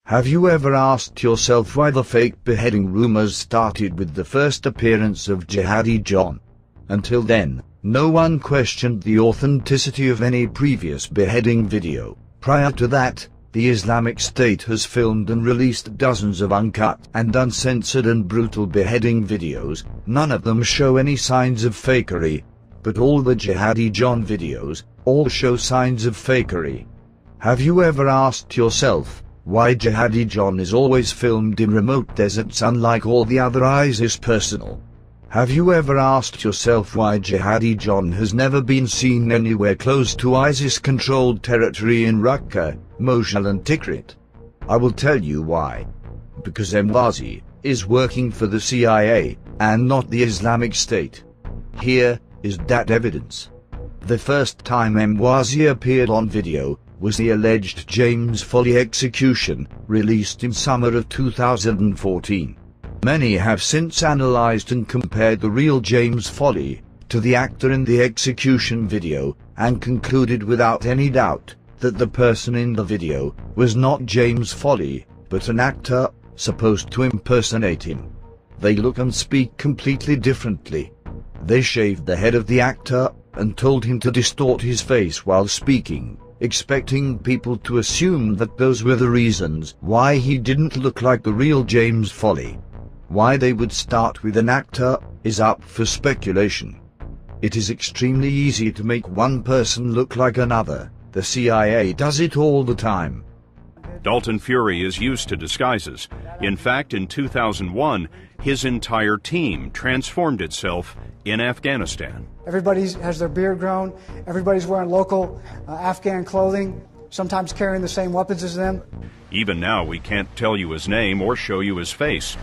Have you ever asked yourself why the fake beheading rumors started with the first appearance of Jihadi John? Until then, no one questioned the authenticity of any previous beheading video. Prior to that, the Islamic State has filmed and released dozens of uncut and uncensored and brutal beheading videos. None of them show any signs of fakery, but all the Jihadi John videos all show signs of fakery. Have you ever asked yourself why Jihadi John is always filmed in remote deserts unlike all the other ISIS personnel? Have you ever asked yourself why Jihadi John has never been seen anywhere close to ISIS-controlled territory in Raqqa, Mosul and Tikrit? I will tell you why. Because Emwazi is working for the CIA and not the Islamic State. Here is that evidence. The first time Emwazi appeared on video was the alleged James Foley execution, released in summer of 2014. Many have since analyzed and compared the real James Foley to the actor in the execution video, and concluded without any doubt that the person in the video was not James Foley, but an actor supposed to impersonate him. They look and speak completely differently. They shaved the head of the actor and told him to distort his face while speaking, expecting people to assume that those were the reasons why he didn't look like the real James Foley. Why they would start with an actor is up for speculation. It is extremely easy to make one person look like another. The CIA does it all the time. Dalton Fury is used to disguises. In fact, in 2001, his entire team transformed itself in Afghanistan. Everybody has their beard grown. Everybody's wearing local Afghan clothing, sometimes carrying the same weapons as them. Even now, we can't tell you his name or show you his face.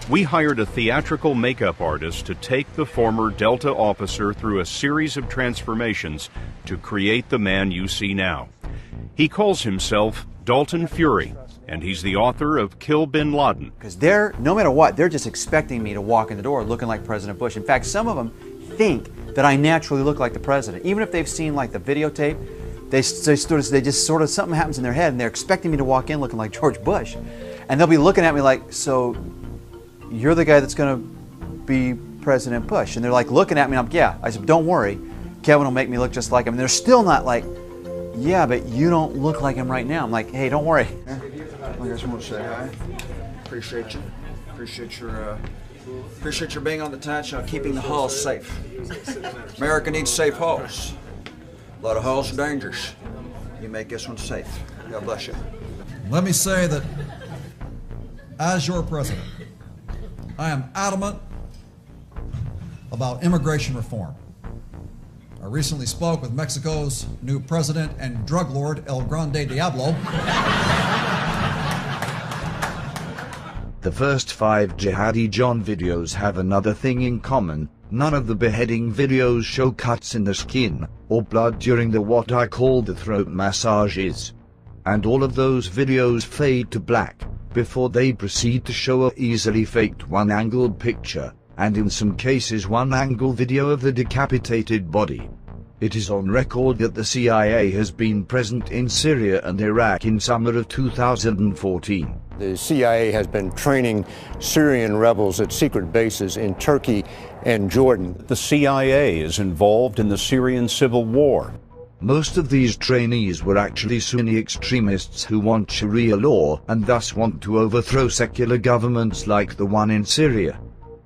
We hired a theatrical makeup artist to take the former Delta officer through a series of transformations to create the man you see now. He calls himself Dalton Fury, and he's the author of Kill Bin Laden. Because no matter what, they're just expecting me to walk in the door looking like President Bush. In fact, some of them think that I naturally look like the president. Even if they've seen like the videotape, something happens in their head and they're expecting me to walk in looking like George Bush. And they'll be looking at me like, so you're the guy that's going to be President Bush? And they're like looking at me, and I'm, yeah. I said, don't worry, Kevin will make me look just like him. And they're still not like, yeah, but you don't look like him right now. I'm like, hey, don't worry. I just want to say hi. Appreciate you. Appreciate your being on the touch, keeping the halls safe. America needs safe halls. A lot of halls are dangerous. You make this one safe. God bless you. Let me say that as your president, I am adamant about immigration reform. I recently spoke with Mexico's new president and drug lord, El Grande Diablo. The first 5 Jihadi John videos have another thing in common. None of the beheading videos show cuts in the skin or blood during the what I call the throat massages. And all of those videos fade to black before they proceed to show a easily faked one-angled picture, and in some cases one-angle video of the decapitated body. It is on record that the CIA has been present in Syria and Iraq in summer of 2014. The CIA has been training Syrian rebels at secret bases in Turkey and Jordan. The CIA is involved in the Syrian civil war. Most of these trainees were actually Sunni extremists who want Sharia law and thus want to overthrow secular governments like the one in Syria.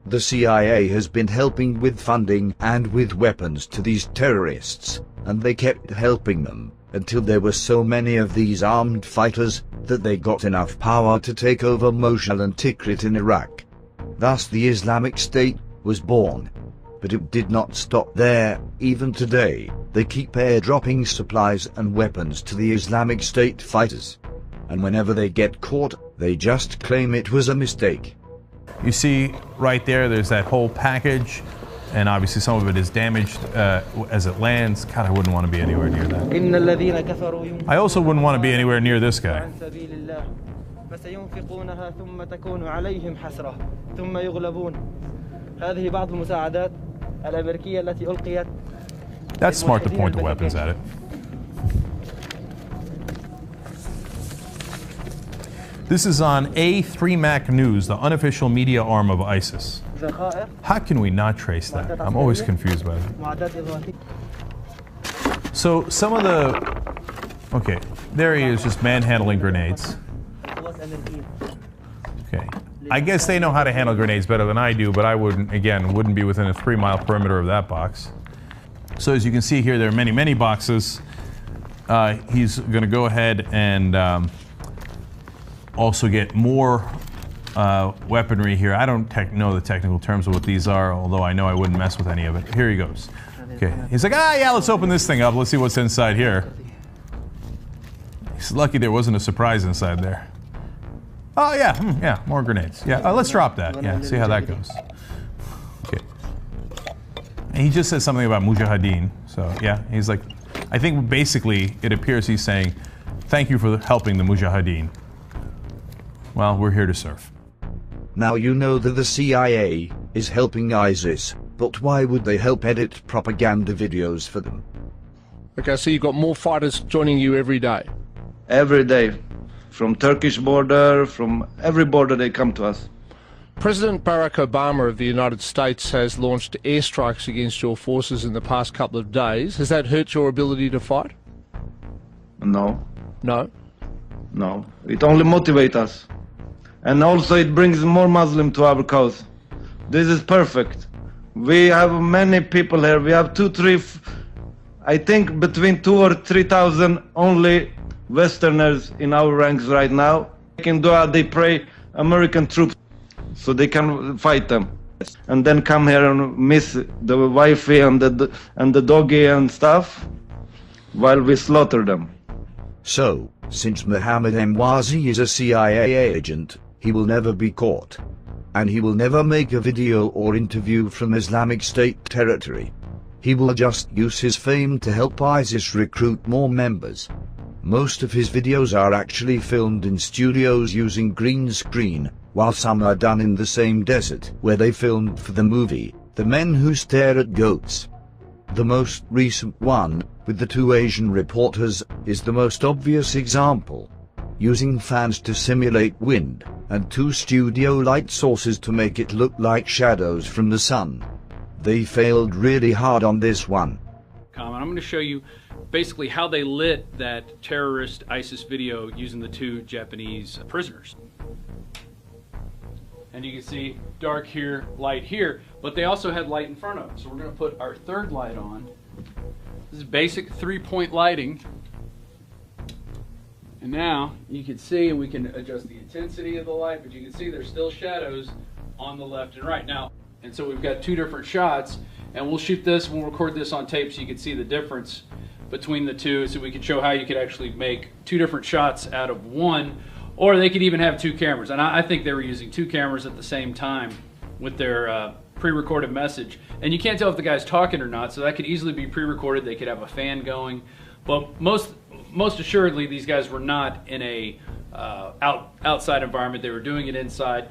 The CIA has been helping with funding and with weapons to these terrorists, and they kept helping them until there were so many of these armed fighters that they got enough power to take over Mosul and Tikrit in Iraq. Thus the Islamic State was born. But it did not stop there. Even today, they keep airdropping supplies and weapons to the Islamic State fighters. And whenever they get caught, they just claim it was a mistake. You see right there, there's that whole package, and obviously some of it is damaged as it lands. God, I wouldn't want to be anywhere near that. I also wouldn't want to be anywhere near this guy. That's smart to point the weapons at it. This is on A3Mac News, the unofficial media arm of ISIS. How can we not trace that? I'm always confused by that. So some of the... Okay, there he is, just manhandling grenades. Okay. I guess they know how to handle grenades better than I do, but I wouldn't be within a 3-mile perimeter of that box. So as you can see here, there are many, many boxes. He's going to go ahead and also get more weaponry here. I don't know the technical terms of what these are, although I know I wouldn't mess with any of it. Here he goes. Okay, he's like, yeah, let's open this thing up. Let's see what's inside here. He's lucky there wasn't a surprise inside there. Oh yeah, more grenades. Yeah, let's drop that. Yeah, see how that goes. Okay. And he just says something about Mujahideen. So yeah, he's like, I think basically it appears he's saying, thank you for helping the Mujahideen. Well, we're here to serve. Now you know that the CIA is helping ISIS, but why would they help edit propaganda videos for them? Okay, so you've got more fighters joining you every day? Every day. From Turkish border, from every border they come to us. President Barack Obama of the United States has launched airstrikes against your forces in the past couple of days. Has that hurt your ability to fight? No. No? No. It only motivates us. And also it brings more Muslim to our cause. This is perfect. We have many people here. We have I think between 2,000 or 3,000 only Westerners in our ranks right now. In Doha they pray American troops so they can fight them. And then come here and miss the wifey and the doggy and stuff while we slaughter them. So, since Mohammed Emwazi is a CIA agent, he will never be caught. And he will never make a video or interview from Islamic State territory. He will just use his fame to help ISIS recruit more members. Most of his videos are actually filmed in studios using green screen, while some are done in the same desert where they filmed for the movie, The Men Who Stare at Goats. The most recent one, with the 2 Asian reporters, is the most obvious example. Using fans to simulate wind, and 2 studio light sources to make it look like shadows from the sun. They failed really hard on this one. I'm going to show you basically how they lit that terrorist ISIS video using the 2 Japanese prisoners. And you can see dark here, light here, but they also had light in front of them. So we're going to put our 3rd light on. This is basic 3-point lighting. And now you can see, and we can adjust the intensity of the light, but you can see there's still shadows on the left and right. Now, and so we've got 2 different shots, and we'll shoot this, we'll record this on tape so you can see the difference between the 2, so we could show how you could actually make 2 different shots out of 1, or they could even have 2 cameras. And I think they were using 2 cameras at the same time with their pre-recorded message. And you can't tell if the guy's talking or not, so that could easily be pre-recorded. They could have a fan going. But most assuredly, these guys were not in a outside environment. They were doing it inside.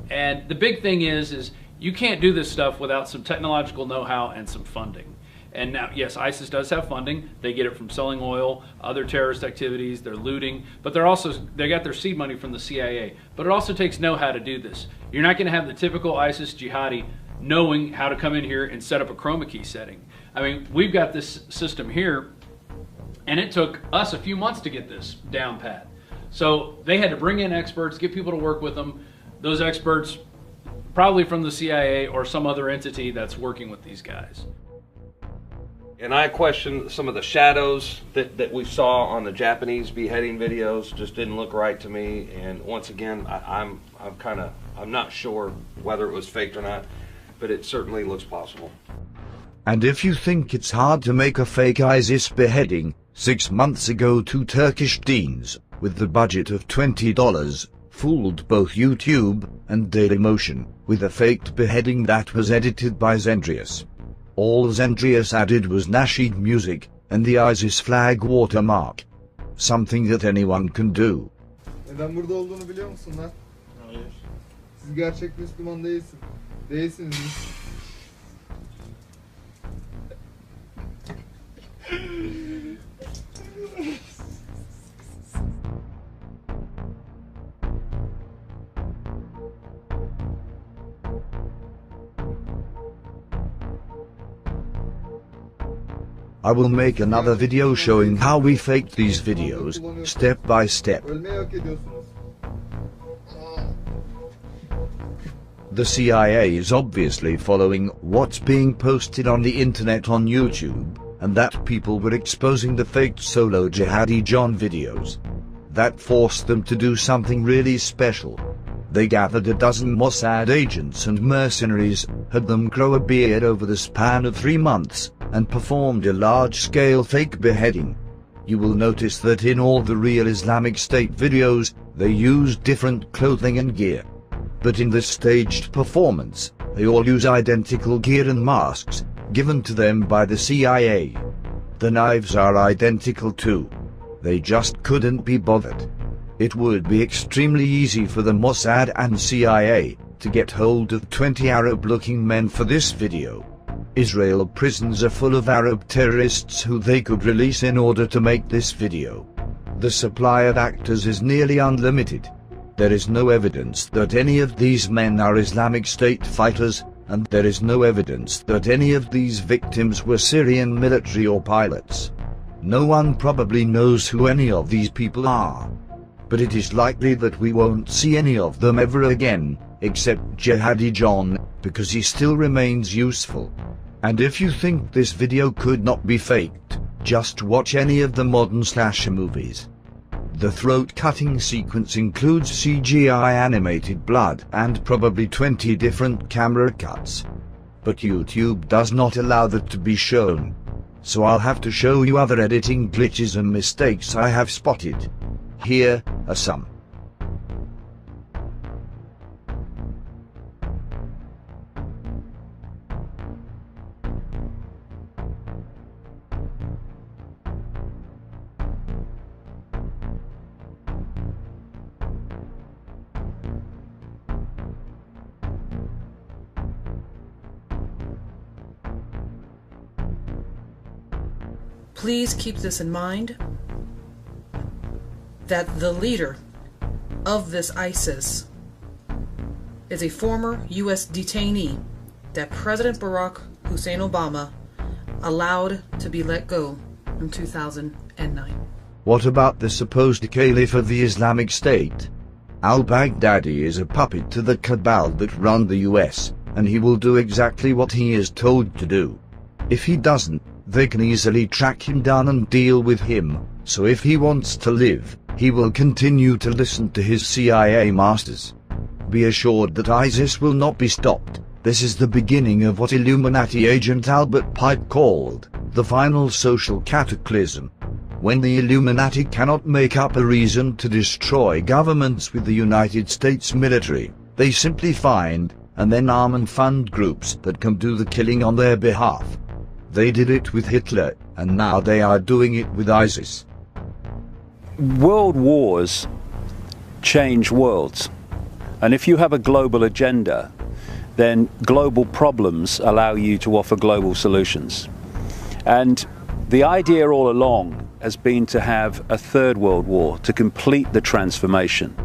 And the big thing is you can't do this stuff without some technological know-how and some funding. And now, yes, ISIS does have funding. They get it from selling oil, other terrorist activities, they're looting, but they got their seed money from the CIA. But it also takes know-how to do this. You're not going to have the typical ISIS jihadi knowing how to come in here and set up a chroma key setting. I mean, we've got this system here, and it took us a few months to get this down pat. So they had to bring in experts, get people to work with them. Those experts, probably from the CIA or some other entity that's working with these guys. And I question some of the shadows that we saw on the Japanese beheading videos. Just didn't look right to me. And once again, I'm not sure whether it was faked or not, but it certainly looks possible. And if you think it's hard to make a fake ISIS beheading, 6 months ago 2 Turkish teens, with the budget of $20, fooled both YouTube and Dailymotion with a faked beheading that was edited by Zendrius. All Zendrius added was nasheed music and the ISIS flag watermark. Something that anyone can do. Neden burada olduğunu biliyor musun lan? Hayır. Siz gerçek Müslüman değilsin. Değilsiniz. I will make another video showing how we faked these videos, step by step. The CIA is obviously following what's being posted on the internet on YouTube, and that people were exposing the faked solo Jihadi John videos. That forced them to do something really special. They gathered a dozen Mossad agents and mercenaries, had them grow a beard over the span of 3 months, and performed a large-scale fake beheading. You will notice that in all the real Islamic State videos, they used different clothing and gear. But in this staged performance, they all use identical gear and masks, given to them by the CIA. The knives are identical too. They just couldn't be bothered. It would be extremely easy for the Mossad and CIA to get hold of 20 Arab-looking men for this video. Israel prisons are full of Arab terrorists who they could release in order to make this video. The supply of actors is nearly unlimited. There is no evidence that any of these men are Islamic State fighters, and there is no evidence that any of these victims were Syrian military or pilots. No one probably knows who any of these people are. But it is likely that we won't see any of them ever again, except Jihadi John, because he still remains useful. And if you think this video could not be faked, just watch any of the modern slasher movies. The throat-cutting sequence includes CGI animated blood and probably 20 different camera cuts. But YouTube does not allow that to be shown. So I'll have to show you other editing glitches and mistakes I have spotted. Here are some. Please keep this in mind, that the leader of this ISIS is a former U.S. detainee that President Barack Hussein Obama allowed to be let go in 2009. What about the supposed caliph of the Islamic State? Al-Baghdadi is a puppet to the cabal that run the US, and he will do exactly what he is told to do. If he doesn't, they can easily track him down and deal with him, so if he wants to live, he will continue to listen to his CIA masters. Be assured that ISIS will not be stopped. This is the beginning of what Illuminati agent Albert Pike called the final social cataclysm. When the Illuminati cannot make up a reason to destroy governments with the United States military, they simply find and then arm and fund groups that can do the killing on their behalf. They did it with Hitler, and now they are doing it with ISIS. World wars change worlds, and if you have a global agenda, then global problems allow you to offer global solutions. And the idea all along has been to have a third world war to complete the transformation.